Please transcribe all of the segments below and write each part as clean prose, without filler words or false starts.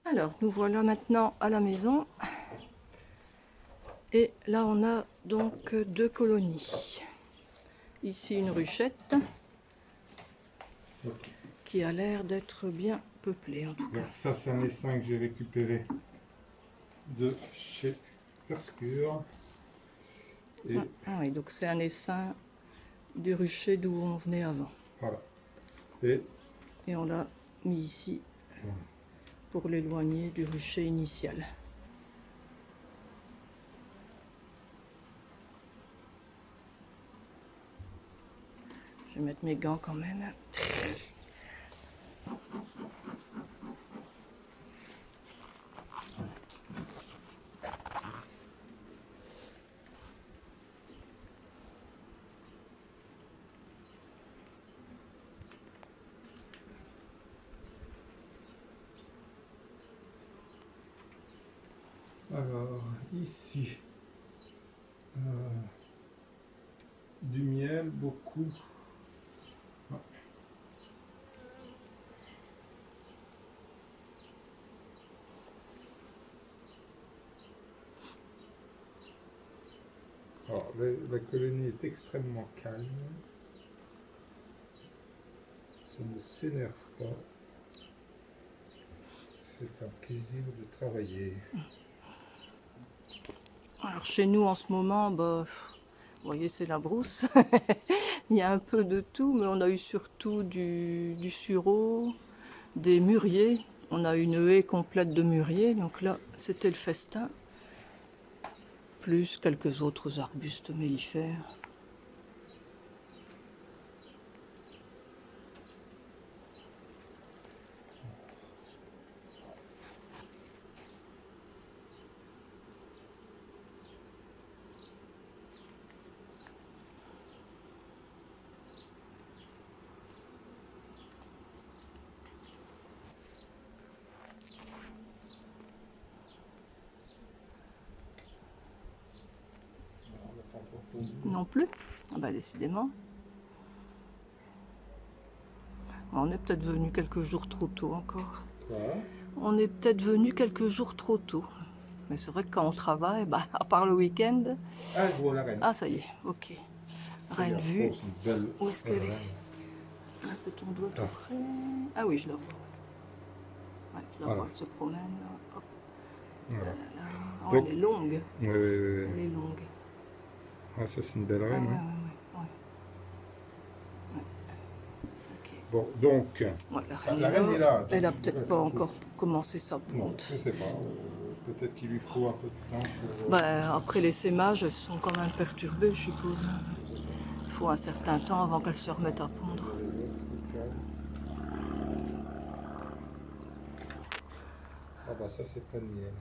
Alors, nous voilà maintenant à la maison. Et là, on a donc 2 colonies. Ici, une ruchette qui a l'air d'être bien peuplée en tout cas. Donc ça, c'est un essaim que j'ai récupéré de chez Perscure. Et Ah oui, donc c'est un essaim du rucher d'où on venait avant. voilà. Et on l'a mis ici pour l'éloigner du rucher initial. Je vais mettre mes gants quand même. Alors, ici, du miel, beaucoup. Ouais. Alors, la colonie est extrêmement calme. Ça ne s'énerve pas. C'est un plaisir de travailler. Alors chez nous en ce moment, bah, vous voyez, c'est la brousse. Il y a un peu de tout, mais on a eu surtout du sureau, des mûriers. On a une haie complète de mûriers, donc là, c'était le festin. Plus quelques autres arbustes mellifères. Non plus? Ah bah décidément. On est peut-être venu quelques jours trop tôt encore. Quoi? On est peut-être venu quelques jours trop tôt. Mais c'est vrai que quand on travaille, bah, à part le week-end... Ah, je vois la reine. Ah, ça y est, ok. Reine Regarde, vue. oh, c'est une belle Où est-ce qu'elle reine. est? Un peu ton doigt tout Ah. près. Ah oui, je la vois. Ouais, je la Voilà. vois, elle se promène. Hop. Voilà. Oh, Donc- elle est longue. Oui, oui, Elle oui. est longue. Ah, ça, c'est une belle Ah, reine. ouais, hein. ouais, ouais. Ok. Bon, donc, Ouais, la reine est là. Elle a Donc, peut-être ouais, pas c'est encore commencé sa Non, ponte. je sais pas. Peut-être qu'il lui faut un peu de temps pour... Bah, après les sémages, elles sont quand même perturbées, je suppose. Il faut un certain temps avant qu'elles se remettent à pondre. Ah bah ça, c'est pas de miel.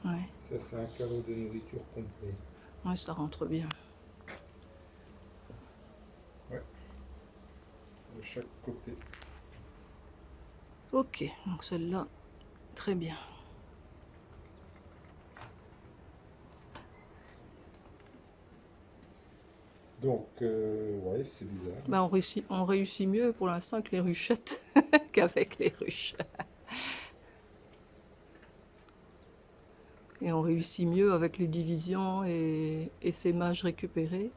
Ouais, Ça, c'est un cadeau de nourriture complet. ouais, ça rentre bien. Ouais. De chaque côté. Ok, donc celle-là, très bien. Donc, ouais, c'est bizarre. Bah, on réussit mieux pour l'instant avec les ruchettes qu'avec les ruches. Et on réussit mieux avec les divisions et sémages récupérés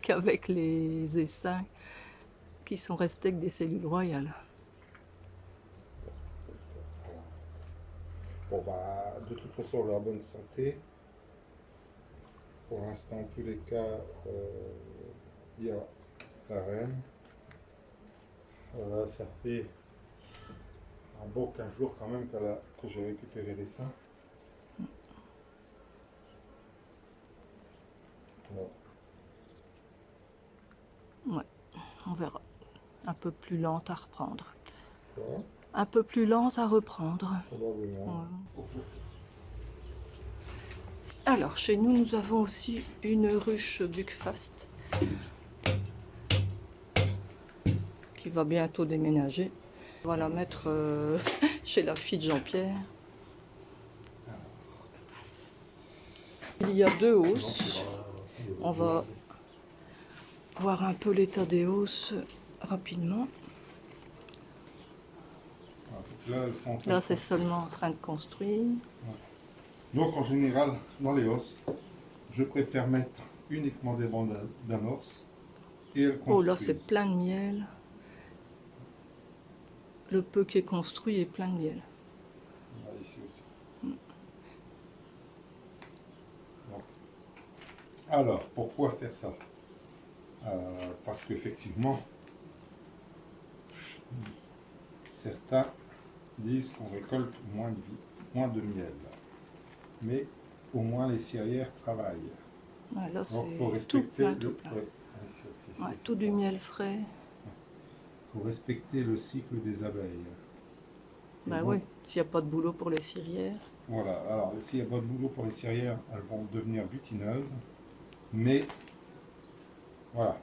qu'avec les essaims qui sont restés avec des cellules royales. Bon, bah, de toute façon, leur bonne santé. Pour l'instant, en tous les cas, il y a la reine. Ça fait un bon 15 jours quand même que j'ai récupéré les seins. Bon. Ouais, on verra. Un peu plus lente à reprendre. Quoi? Un peu plus lente à reprendre. Probablement. Ouais. Alors, chez nous, nous avons aussi une ruche Buckfast qui va bientôt déménager. On va la mettre chez la fille de Jean-Pierre. Il y a 2 hausses. On va voir un peu l'état des hausses rapidement. là, elles sont en train Là, de c'est construire. seulement en train de construire. Donc en général, dans les hausses, je préfère mettre uniquement des bandes d'amorce et elles Oh là, c'est construisent. plein de miel. Le peu qui est construit est plein de miel. Voilà, ici aussi. Donc, alors, pourquoi faire ça? Parce qu'effectivement, certains disent qu'on récolte moins de miel. Mais au moins les cirières travaillent. Ouais, là, Donc il faut c'est tout respecter plein, tout le. plein. Ouais, ici aussi, Ouais, ici, tout du voilà. miel frais. Faut respecter le cycle des abeilles. Et Bah donc, oui, s'il n'y a pas de boulot pour les cirières. voilà. Alors, s'il n'y a pas de boulot pour les cirières, elles vont devenir butineuses. Mais, voilà,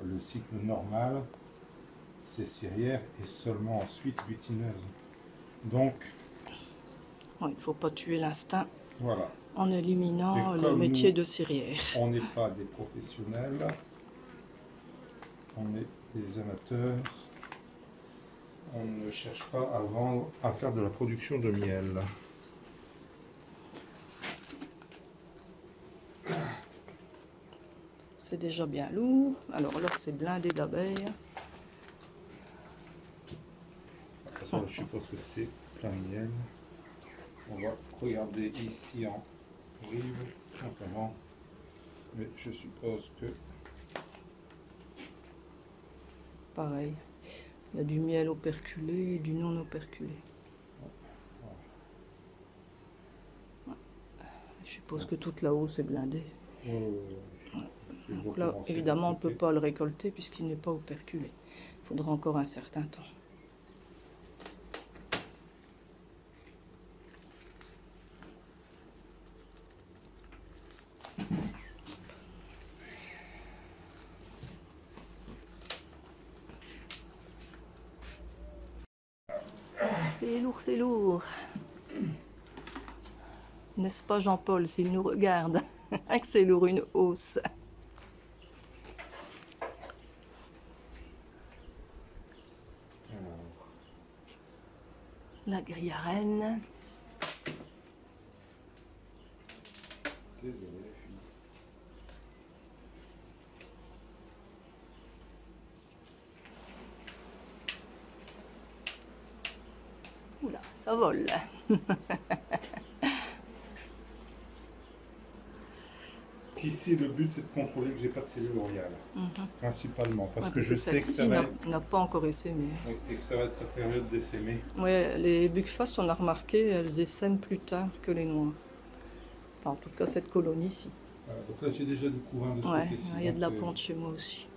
le cycle normal, c'est cirière et seulement ensuite butineuse. Donc, Ouais, il ne faut pas tuer l'instinct voilà. en Et éliminant le comme métier nous, de cirière. on n'est pas des professionnels, on est des amateurs, on ne cherche pas à vendre, à faire de la production de miel. C'est déjà bien lourd. Alors là, c'est blindé d'abeilles. De toute façon, je suppose que c'est plein de miel. On va regarder ici en rive, simplement. Mais je suppose que... Pareil. Il y a du miel operculé et du non operculé. Je suppose que toute là-haut, c'est blindé. Donc là, évidemment, on ne peut pas le récolter puisqu'il n'est pas operculé. Il faudra encore un certain temps. C'est lourd, c'est lourd. N'est-ce pas Jean-Paul, s'il nous regarde? Que c'est lourd, une hausse. La grille à Rennes. Désolé, Oula, ça vole. Ici, le but, c'est de contrôler que j'ai pas de cellules oriales, principalement, parce Ouais, que parce je sais que ça celle-ci va être, n'a pas encore essaimé. oui, et que ça va être sa période d'essaimé. Ouais, les buckfast, on a remarqué, elles essaiment plus tard que les noires. Enfin, en tout cas, cette colonie-ci. Voilà, donc là, j'ai déjà du couvain de ce Ouais, côté-ci. il y a de la donc, ponte chez moi aussi.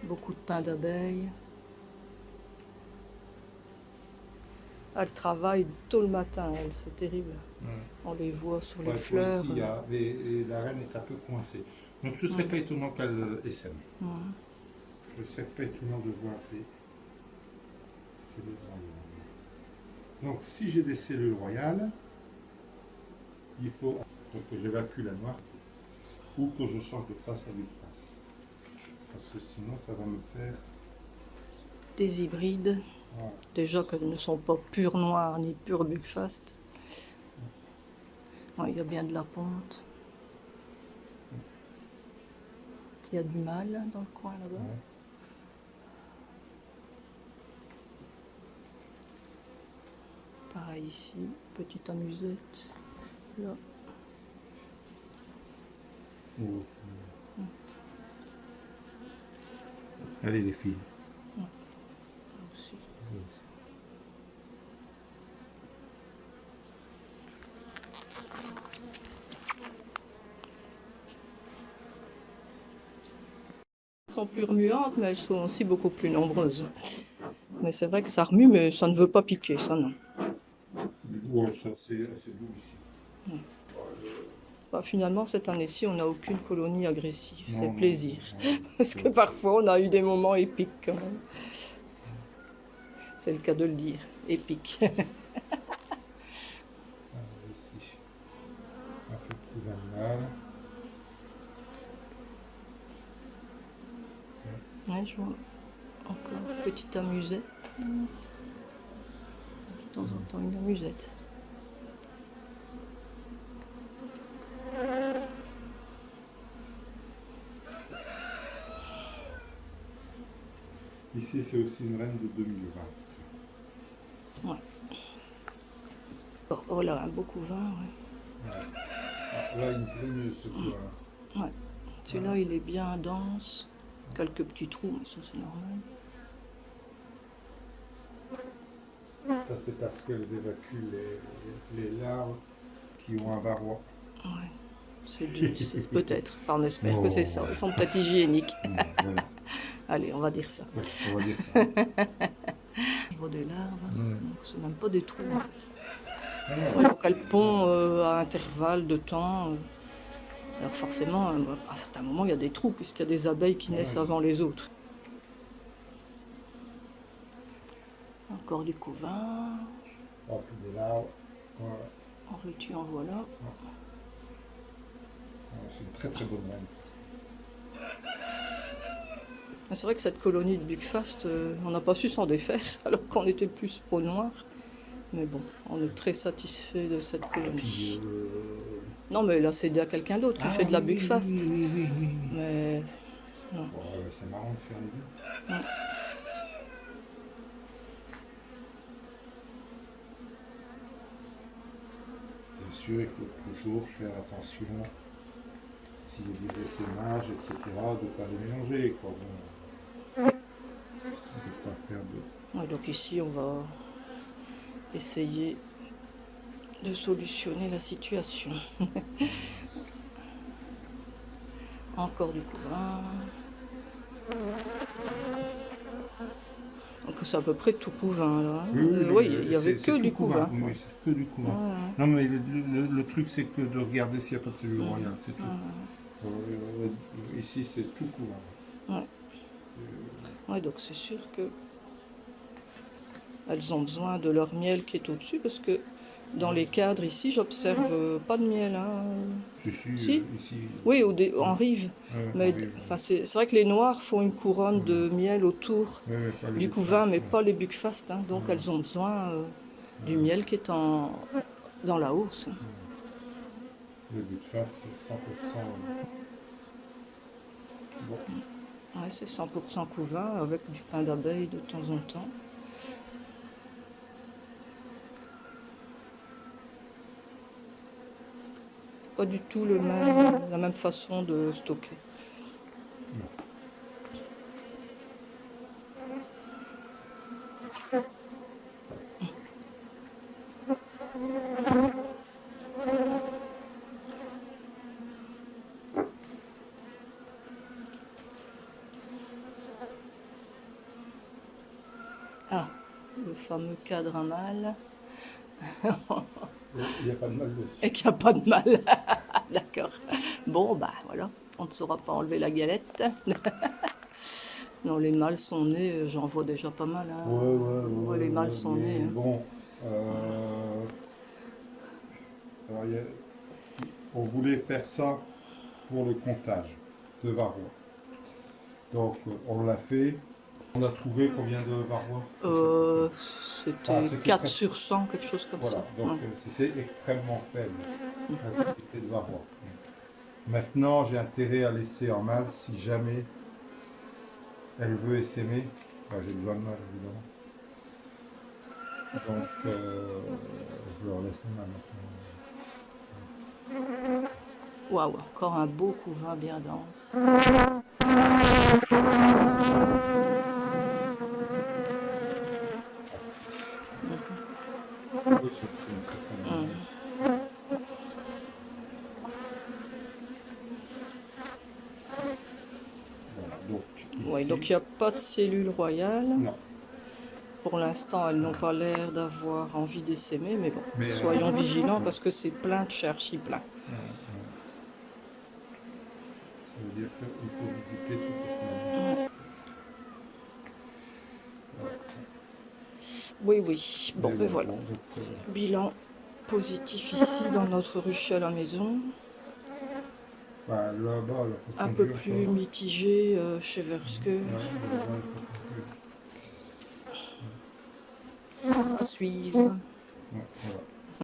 Beaucoup de pain d'abeilles. Elles travaillent tôt le matin, elles, c'est terrible. On les voit sur les ouais, fleurs. ici, et la reine est un peu coincée. Donc ce ne serait pas étonnant qu'elle essaime. Ce ne serait pas étonnant de voir des cellules royales. Donc si j'ai des cellules royales, il faut donc, que j'évacue la noire ou que je change de face à l'ultraste. Parce que sinon ça va me faire... Des hybrides. Voilà. Déjà qu'elles ne sont pas pures noires ni pures buckfast. Ouais, il y a bien de la ponte. Il y a du mâle dans le coin là-bas. Ouais. Pareil ici, petite amusette. Là. Allez les filles. Là aussi. Elles sont plus remuantes, mais elles sont aussi beaucoup plus nombreuses. Mais c'est vrai que ça remue, mais ça ne veut pas piquer, ça non. Ouais, ça c'est doux ici. Bah, finalement, cette année-ci, on n'a aucune colonie agressive. Non, C'est non, plaisir. non, Parce que parfois, on a eu des moments épiques quand même. C'est le cas de le dire. Épique. Ici, un peu plus animal. Ouais, je vois. Encore petite amusette. De temps en temps une amusette. Ici, c'est aussi une reine de 2020. Ouais. Oh là, un beau couvain, ouais. Ouais. Ah, là, il me plaît mieux ce coin. Ouais. Celui-là, il est bien dense. Quelques petits trous, mais ça c'est normal. Ça, c'est parce qu'elles évacuent les larves qui ont un varroa. Ouais. C'est peut-être. Enfin, on espère que c'est ça. Ils sont peut-être hygiéniques. Voilà. Allez, on va dire ça. Ouais, on va dire ça. Je vois des larves. Donc, c'est même pas des trous en fait. Ah non. Ouais, donc elles pondent à intervalles de temps. Alors forcément, à certains moments, il y a des trous puisqu'il y a des abeilles qui naissent avant les autres. Encore du couvain. Oh, puis des larves. Voilà. En veux-tu, en voilà. Ouais, c'est une très très bonne reine. C'est vrai que cette colonie de Buckfast, on n'a pas su s'en défaire, alors qu'on était plus au noir. Mais bon, on est très satisfait de cette colonie. Non, mais là, c'est à quelqu'un d'autre qui fait de la Buckfast. Oui. Mais non. Bon, c'est marrant de faire les deux. Ouais. Bien sûr, il faut toujours faire attention s'il y a des essaimages, etc., de ne pas les mélanger. Quoi. Bon, de ne pas faire de... Ouais, donc ici, on va essayer de solutionner la situation. Encore du couvain. Donc c'est à peu près tout couvain là. Oui, il n'y avait que du couvain. Oui, c'est que du couvain. Ouais. Non, mais le truc, c'est que de regarder s'il n'y a pas de cellule royale, c'est tout. Ici, c'est tout couvain. Ouais. Ouais, donc c'est sûr que elles ont besoin de leur miel qui est au-dessus parce que dans les cadres ici, j'observe pas de miel. Hein. Si. Ici. Oui, en rive. Mais rive. enfin, c'est vrai que les noirs font une couronne de miel autour du couvain, mais pas les Buckfast. Hein. Donc elles ont besoin du miel qui est dans la hausse. Le Buckfast, c'est 100%. Bon. Ouais, c'est 100% couvain avec du pain d'abeille de temps en temps. C'est pas du tout la même façon de stocker. Non. Ah, le fameux cadre à mal. Il n'y a pas de mal dessus. Et qu'il n'y a pas de mal. D'accord. Bon, bah voilà, on ne saura pas enlever la galette. Non, les mâles sont nés, j'en vois déjà pas mal. Hein. Ouais, Les mâles sont nés. Hein. Bon, alors, on voulait faire ça pour le comptage de varroa. Donc, on l'a fait. On a trouvé combien de varroa? C'était 4 sur 100, quelque chose comme voilà, ça. donc c'était extrêmement faible, la quantité de varroa. Maintenant, j'ai intérêt à laisser en mâle si jamais elle veut essaimer. Enfin, j'ai besoin de mâle, évidemment. Donc, je leur laisse en mâle maintenant. Waouh, encore un beau couvain bien dense. Oui, c'est une très très bonne race. Voilà, donc il n'y a pas de cellule royale. Non. Pour l'instant, elles n'ont pas l'air d'avoir envie d'essaimer, mais bon, soyons vigilants parce que c'est plein de chez Archiplein. Ça veut dire qu'il faut visiter toutes les semaines. Oui. Bon, ben voilà. Bilan positif ici dans notre ruche à la maison. Là-bas, un peu plus mitigé chez Verske. à suivre. Ouais, voilà.